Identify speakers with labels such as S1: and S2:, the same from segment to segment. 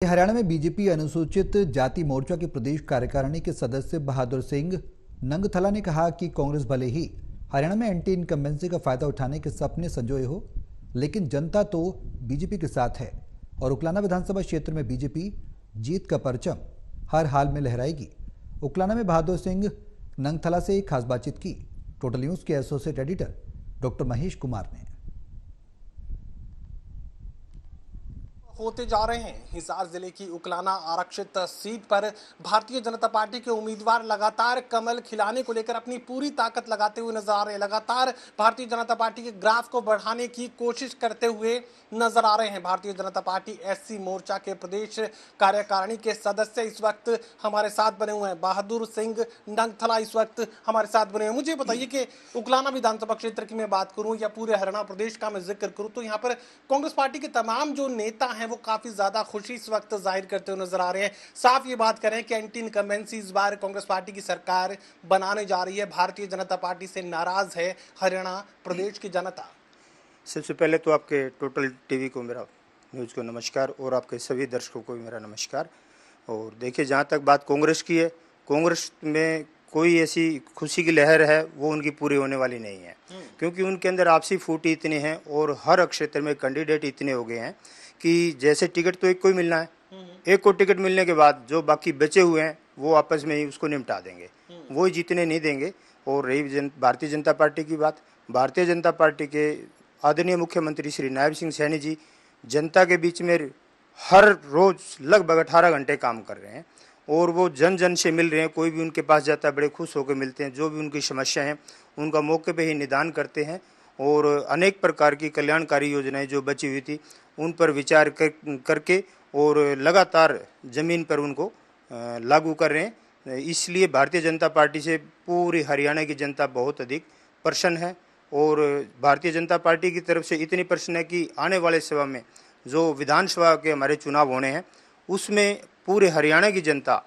S1: हरियाणा में बीजेपी अनुसूचित जाति मोर्चा के प्रदेश कार्यकारिणी के सदस्य बहादुर सिंह नंगथला ने कहा कि कांग्रेस भले ही हरियाणा में एंटी इनकम्बेंसी का फायदा उठाने के सपने संजोए हो, लेकिन जनता तो बीजेपी के साथ है और उकलाना विधानसभा क्षेत्र में बीजेपी जीत का परचम हर हाल में लहराएगी। उकलाना में बहादुर सिंह नंगथला से एक खास बातचीत की टोटल न्यूज के associate editor doctor Mahesh Kumar ने।
S2: होते जा रहे हैं हिसार जिले की उकलाना आरक्षित सीट पर भारतीय जनता पार्टी के उम्मीदवार लगातार कमल खिलाने को लेकर अपनी पूरी ताकत लगाते हुए नजर आ रहे हैं। लगातार भारतीय जनता पार्टी के ग्राफ को बढ़ाने की कोशिश करते हुए नजर आ रहे हैं। भारतीय जनता पार्टी एससी मोर्चा के प्रदेश कार्यकारिणी के सदस्य इस वक्त हमारे साथ बने हुए हैं। बहादुर सिंह नंगथला इस वक्त हमारे साथ बने हुए। मुझे बताइए कि उकलाना विधानसभा क्षेत्र की मैं बात करूं या पूरे हरियाणा प्रदेश का मैं जिक्र करूं तो यहाँ पर कांग्रेस पार्टी के तमाम जो नेता हैं वो काफी ज्यादा खुशी इस वक्त जाहिर करते हुए नजर आ रहे हैं। साफ ये बात करें कि एंटी इनकम्बेंसी इस बार कांग्रेस पार्टी की सरकार बनाने जा रही है। भारतीय जनता पार्टी से नाराज है हरियाणा प्रदेश की जनता।
S3: सबसे पहले तो आपके टोटल टीवी को मेरा न्यूज़ को नमस्कार और आपके सभी दर्शकों को भी मेरा नमस्कार। और देखिए, जहाँ तक बात कांग्रेस की है, कांग्रेस में कोई ऐसी खुशी की लहर है वो उनकी पूरी होने वाली नहीं है, क्योंकि उनके अंदर आपसी फूट इतने हैं और हर क्षेत्र में कैंडिडेट इतने हो गए हैं कि जैसे टिकट तो एक को ही मिलना है, एक को टिकट मिलने के बाद जो बाकी बचे हुए हैं वो आपस में ही उसको निपटा देंगे, वो ही जीतने नहीं देंगे। और रही भारतीय जनता पार्टी की बात, भारतीय जनता पार्टी के आदरणीय मुख्यमंत्री श्री नायब सिंह सैनी जी जनता के बीच में हर रोज लगभग 18 घंटे काम कर रहे हैं और वो जन जन से मिल रहे हैं। कोई भी उनके पास जाता है बड़े खुश होकर मिलते हैं, जो भी उनकी समस्या है उनका मौके पे ही निदान करते हैं और अनेक प्रकार की कल्याणकारी योजनाएं जो बची हुई थी उन पर विचार करके और लगातार ज़मीन पर उनको लागू कर रहे हैं। इसलिए भारतीय जनता पार्टी से पूरी हरियाणा की जनता बहुत अधिक प्रसन्न है और भारतीय जनता पार्टी की तरफ से इतनी प्रसन्न है कि आने वाले सभा में जो विधानसभा के हमारे चुनाव होने हैं उसमें पूरे हरियाणा की जनता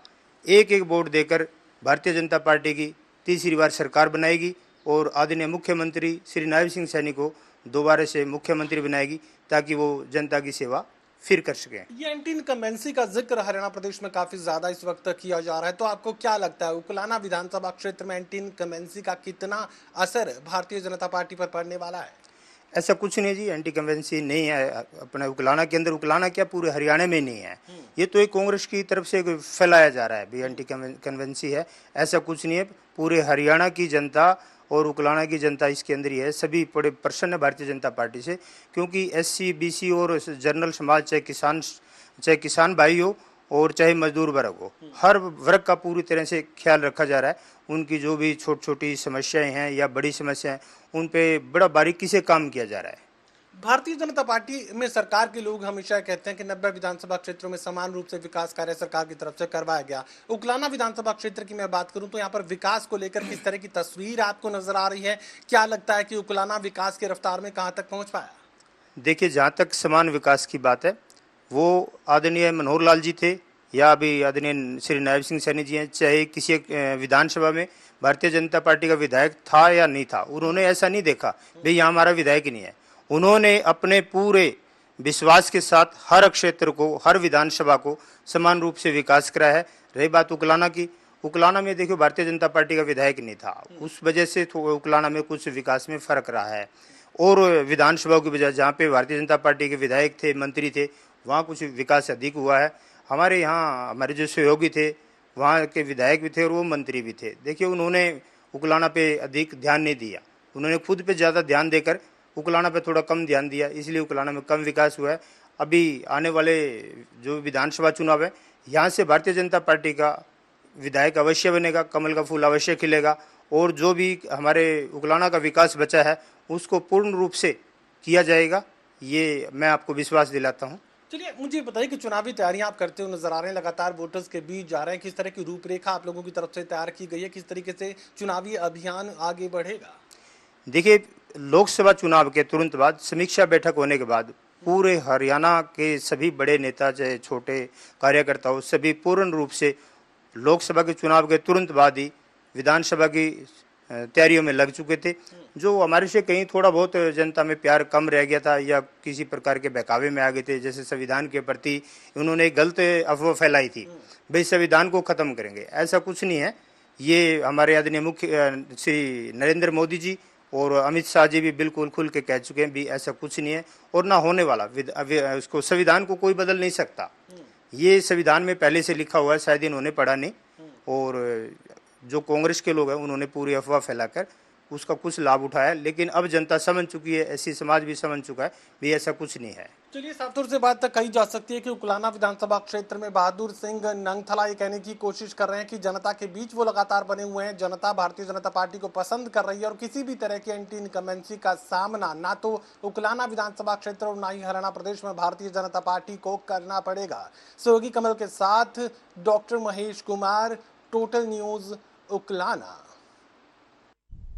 S3: एक एक वोट देकर भारतीय जनता पार्टी की तीसरी बार सरकार बनाएगी और आदरणीय मुख्यमंत्री श्री नायब सिंह सैनी को दोबारा से मुख्यमंत्री बनाएगी ताकि वो जनता की सेवा फिर कर सकें।
S2: ये एंटी इनकम्बेंसी का जिक्र हरियाणा प्रदेश में काफी ज्यादा इस वक्त किया जा रहा है, तो आपको क्या लगता है उकलाना विधानसभा क्षेत्र में एंटी इनकम्बेंसी का कितना असर भारतीय जनता पार्टी पर पड़ने वाला है?
S3: ऐसा कुछ नहीं जी, एंटी कन्वेंसी नहीं है अपने उकलाना के अंदर। उकलाना क्या पूरे हरियाणा में नहीं है, ये तो एक कांग्रेस की तरफ से फैलाया जा रहा है भी एंटी कन्वेंसी है। ऐसा कुछ नहीं है, पूरे हरियाणा की जनता और उकलाना की जनता इसके अंदर ही है। सभी बड़े प्रसन्न है भारतीय जनता पार्टी से, क्योंकि एससी बीसी और जनरल समाज चाहे किसान भाई हो और चाहे मजदूर वर्ग हो, हर वर्ग का पूरी तरह से ख्याल रखा जा रहा है। उनकी जो भी छोटी छोटी समस्याएं हैं या बड़ी समस्याएं उन पे बड़ा बारीकी से काम किया जा रहा है।
S2: भारतीय जनता पार्टी में सरकार के लोग हमेशा कहते हैं कि 90 विधानसभा क्षेत्रों में समान रूप से विकास कार्य सरकार की तरफ से करवाया गया। उकलाना विधानसभा क्षेत्र की मैं बात करूं तो यहाँ पर विकास को लेकर किस तरह की तस्वीर आपको नजर आ रही है? क्या लगता है कि उकलाना विकास की रफ्तार में कहां तक पहुंच पाया?
S3: देखिए, जहाँ तक समान विकास की बात है वो आदरणीय मनोहर लाल जी थे या अभी आदरणीय श्री नायब सिंह सैनी जी हैं, चाहे किसी विधानसभा में भारतीय जनता पार्टी का विधायक था या नहीं था, उन्होंने ऐसा नहीं देखा भाई यहाँ हमारा विधायक ही नहीं है। उन्होंने अपने पूरे विश्वास के साथ हर क्षेत्र को, हर विधानसभा को समान रूप से विकास कराया है। रही बात उकलाना की, उकलाना में देखियो भारतीय जनता पार्टी का विधायक नहीं था, उस वजह से उकलाना में कुछ विकास में फर्क रहा है। और विधानसभा की बजाय जहाँ पे भारतीय जनता पार्टी के विधायक थे, मंत्री थे, वहाँ कुछ विकास अधिक हुआ है। हमारे यहाँ हमारे जो सहयोगी थे वहाँ के विधायक भी थे और वो मंत्री भी थे। देखिए, उन्होंने उकलाना पे अधिक ध्यान नहीं दिया, उन्होंने खुद पे ज़्यादा ध्यान देकर उकलाना पे थोड़ा कम ध्यान दिया, इसलिए उकलाना में कम विकास हुआ है। अभी आने वाले जो विधानसभा चुनाव है यहाँ से भारतीय जनता पार्टी का विधायक अवश्य बनेगा, कमल का फूल अवश्य खिलेगा और जो भी हमारे उकलाना का विकास बचा है उसको पूर्ण रूप से किया जाएगा, ये मैं आपको विश्वास दिलाता हूँ।
S2: चलिए, मुझे बताइए कि चुनावी तैयारियां आप करते हुए नजर आ रहे हैं, लगातार वोटर्स के बीच जा रहे हैं, किस तरह की रूपरेखा आप लोगों की तरफ से तैयार की गई है, किस तरीके से चुनावी अभियान आगे बढ़ेगा?
S3: देखिए, लोकसभा चुनाव के तुरंत बाद समीक्षा बैठक होने के बाद पूरे हरियाणा के सभी बड़े नेता चाहे छोटे कार्यकर्ता हो, सभी पूर्ण रूप से लोकसभा के चुनाव के तुरंत बाद ही विधानसभा की तैयारियों में लग चुके थे, जो हमारे से कहीं थोड़ा बहुत जनता में प्यार कम रह गया था या किसी प्रकार के बहकावे में आ गए थे। जैसे संविधान के प्रति उन्होंने एक गलत अफवाह फैलाई थी, भाई संविधान को ख़त्म करेंगे। ऐसा कुछ नहीं है। ये हमारे आदरणीय मुख्य श्री नरेंद्र मोदी जी और अमित शाह जी भी बिल्कुल खुल के कह चुके हैं भी ऐसा कुछ नहीं है और ना होने वाला। उसको संविधान को कोई बदल नहीं सकता। ये संविधान में पहले से लिखा हुआ है, शायद इन्होंने पढ़ा नहीं। और जो कांग्रेस के लोग हैं उन्होंने पूरी अफवाह फैलाकर उसका कुछ लाभ उठाया, लेकिन अब जनता समझ चुकी है, ऐसी समाज भी समझ चुका है भी ऐसा कुछ नहीं है।
S2: चलिए, सातुर से बात तक कही जा सकती है कि उकलाना विधानसभा क्षेत्र में बहादुर सिंह नंगथला ये कहने की कोशिश कर रहे हैं कि जनता के बीच वो लगातार बने हुए हैं। जनता भारतीय जनता पार्टी को पसंद कर रही है और किसी भी तरह की एंटी इनकम्बेंसी का सामना ना तो उकलाना विधानसभा क्षेत्र और ना ही हरियाणा प्रदेश में भारतीय जनता पार्टी को करना पड़ेगा। सहयोगी कमल के साथ doctor Mahesh Kumar, total news, Uklana.